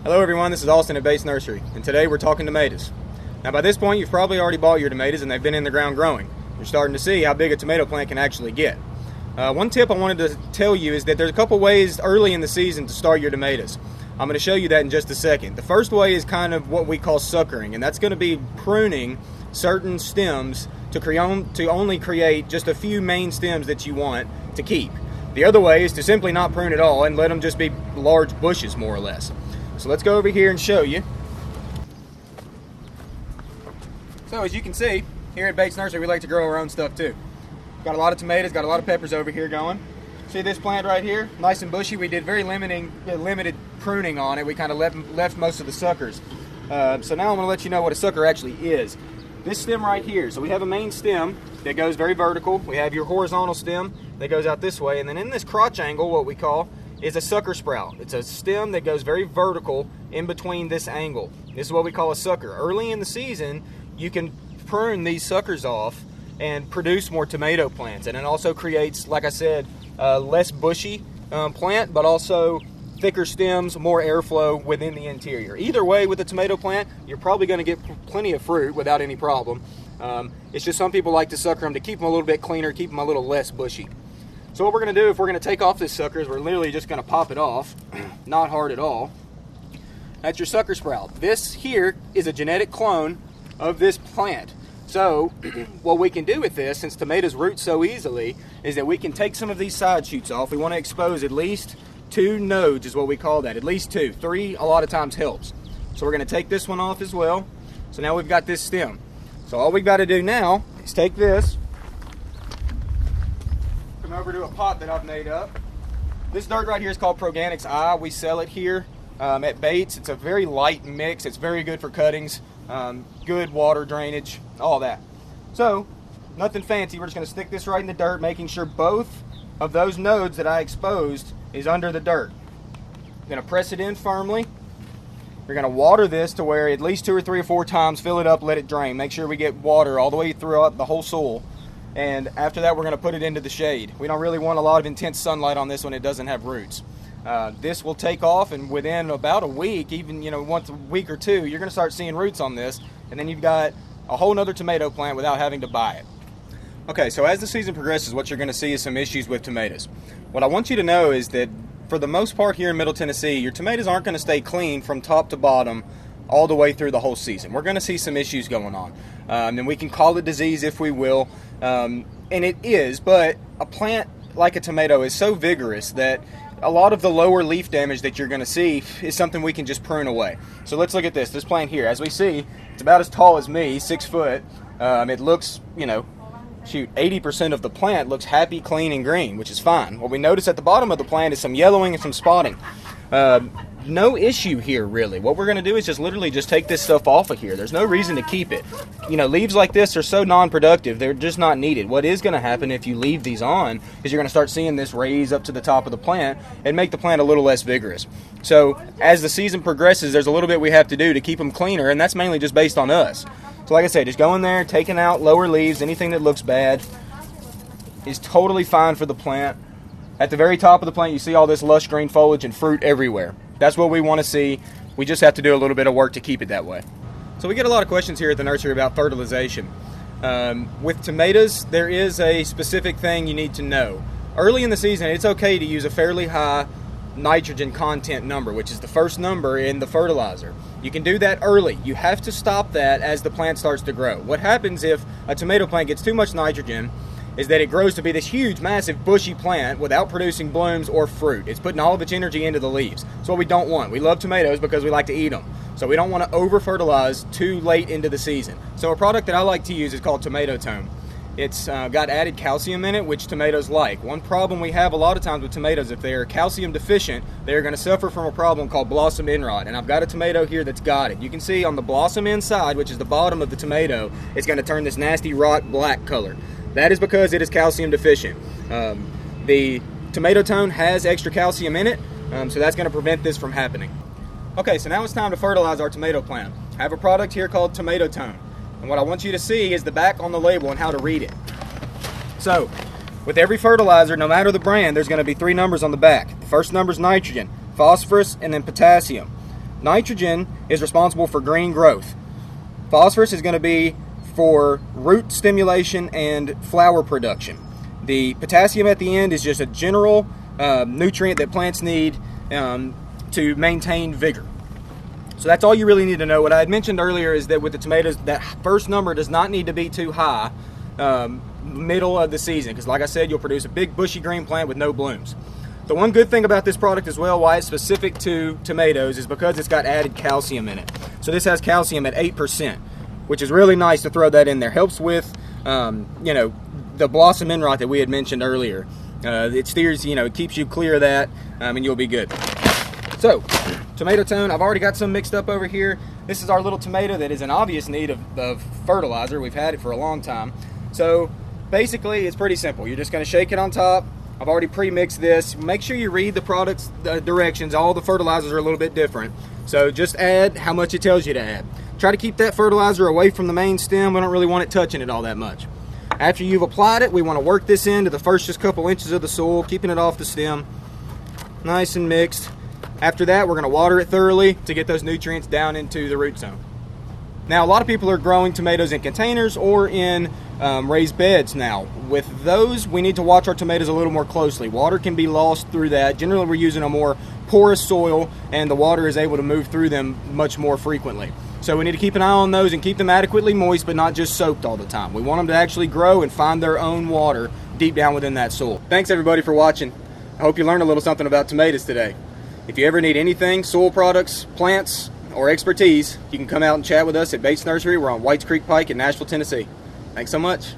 Hello everyone, this is Austin at Bates Nursery, and today we're talking tomatoes. Now by this point you've probably already bought your tomatoes and they've been in the ground growing. You're starting to see how big a tomato plant can actually get. One tip I wanted to tell you is that there's a couple ways early in the season to start your tomatoes. I'm going to show you that in just a second. The first way is kind of what we call suckering, and that's going to be pruning certain stems to only create just a few main stems that you want to keep. The other way is to simply not prune at all and let them just be large bushes more or less. So let's go over here and show you. So as you can see, here at Bates Nursery we like to grow our own stuff too. Got a lot of tomatoes, got a lot of peppers over here going. See this plant right here? Nice and bushy. We did very limited pruning on it. We kind of left most of the suckers. So now I'm going to let you know what a sucker actually is. This stem right here, so we have a main stem that goes very vertical. We have your horizontal stem that goes out this way, and then in this crotch angle, what we call is a sucker sprout. It's a stem that goes very vertical in between this angle. This is what we call a sucker. Early in the season, you can prune these suckers off and produce more tomato plants, and it also creates, like I said, less bushy plant, but also thicker stems, more airflow within the interior. Either way, with a tomato plant, you're probably going to get plenty of fruit without any problem. It's just some people like to sucker them to keep them a little bit cleaner, keep them a little less bushy. So what we're going to do, if we're going to take off this sucker, is we're literally just going to pop it off. Not hard at all. That's your sucker sprout. This here is a genetic clone of this plant. So what we can do with this, since tomatoes root so easily, is that we can take some of these side shoots off. We want to expose at least 2 nodes is what we call that. At least 2. 3 a lot of times helps. So we're going to take this one off as well. So now we've got this stem. So all we've got to do now is take this, come over to a pot that I've made up. This dirt right here is called Proganics I. We sell it here at Bates. It's a very light mix. It's very good for cuttings, good water drainage, all that. So nothing fancy. We're just going to stick this right in the dirt, making sure both of those nodes that I exposed is under the dirt. We're going to press it in firmly. We're going to water this to where at least 2 or 3 or 4 times, fill it up, let it drain. Make sure we get water all the way throughout the whole soil. And after that, we're going to put it into the shade. We don't really want a lot of intense sunlight on this when it doesn't have roots. This will take off, and within about a week, even once a week or 2, you're going to start seeing roots on this, and then you've got a whole nother tomato plant without having to buy it. Okay, so as the season progresses, what you're going to see is some issues with tomatoes. What I want you to know is that for the most part here in Middle Tennessee, your tomatoes aren't going to stay clean from top to bottom all the way through the whole season. We're going to see some issues going on. And we can call it disease if we will, and it is, but a plant like a tomato is so vigorous that a lot of the lower leaf damage that you're going to see is something we can just prune away. So let's look at this plant here. As we see, it's about as tall as me, 6 foot. It looks, 80% of the plant looks happy, clean, and green, which is fine. What we notice at the bottom of the plant is some yellowing and some spotting. No issue here, really. What we're going to do is just literally just take this stuff off of here. There's no reason to keep it. Leaves like this are so non-productive, they're just not needed. What is going to happen if you leave these on is you're going to start seeing this raise up to the top of the plant and make the plant a little less vigorous. So as the season progresses, there's a little bit we have to do to keep them cleaner, and that's mainly just based on us. So like I said, just go in there, taking out lower leaves, anything that looks bad is totally fine for the plant. At the very top of the plant, you see all this lush green foliage and fruit everywhere. That's what we want to see. We just have to do a little bit of work to keep it that way. So we get a lot of questions here at the nursery about fertilization. With tomatoes, there is a specific thing you need to know. Early in the season, it's okay to use a fairly high nitrogen content number, which is the first number in the fertilizer. You can do that early. You have to stop that as the plant starts to grow. What happens if a tomato plant gets too much nitrogen is that it grows to be this huge, massive, bushy plant without producing blooms or fruit. It's putting all of its energy into the leaves. That's what we don't want. We love tomatoes because we like to eat them. So we don't want to over-fertilize too late into the season. So a product that I like to use is called Tomato Tone. It's got added calcium in it, which tomatoes like. One problem we have a lot of times with tomatoes, if they are calcium deficient, they're going to suffer from a problem called blossom end rot. And I've got a tomato here that's got it. You can see on the blossom inside, which is the bottom of the tomato, it's going to turn this nasty rot black color. That is because it is calcium deficient. The Tomato Tone has extra calcium in it, so that's going to prevent this from happening. Okay, so now it's time to fertilize our tomato plant. I have a product here called Tomato Tone. And what I want you to see is the back on the label and how to read it. So, with every fertilizer, no matter the brand, there's going to be 3 numbers on the back. The first number is nitrogen, phosphorus, and then potassium. Nitrogen is responsible for green growth. Phosphorus is going to be for root stimulation and flower production. The potassium at the end is just a general nutrient that plants need to maintain vigor. So that's all you really need to know. What I had mentioned earlier is that with the tomatoes, that first number does not need to be too high middle of the season, because like I said, you'll produce a big bushy green plant with no blooms. The one good thing about this product as well, why it's specific to tomatoes, is because it's got added calcium in it. So this has calcium at 8%, which is really nice to throw that in there. Helps with you know, the blossom end rot that we had mentioned earlier. It steers, you know, it keeps you clear of that, and you'll be good. So, tomato tone, I've already got some mixed up over here. This is our little tomato that is in obvious need of fertilizer. We've had it for a long time. So, basically, it's pretty simple. You're just going to shake it on top. I've already pre-mixed this. Make sure you read the product's directions. All the fertilizers are a little bit different. So, just add how much it tells you to add. Try to keep that fertilizer away from the main stem. We don't really want it touching it all that much. After you've applied it, we want to work this into the first just couple inches of the soil, keeping it off the stem. Nice and mixed. After that, we're going to water it thoroughly to get those nutrients down into the root zone. Now, a lot of people are growing tomatoes in containers or in raised beds now. With those, we need to watch our tomatoes a little more closely. Water can be lost through that. Generally, we're using a more porous soil, and the water is able to move through them much more frequently. So we need to keep an eye on those and keep them adequately moist, but not just soaked all the time. We want them to actually grow and find their own water deep down within that soil. Thanks, everybody, for watching. I hope you learned a little something about tomatoes today. If you ever need anything, soil products, plants, or expertise, you can come out and chat with us at Bates Nursery. We're on Whites Creek Pike in Nashville, Tennessee. Thanks so much.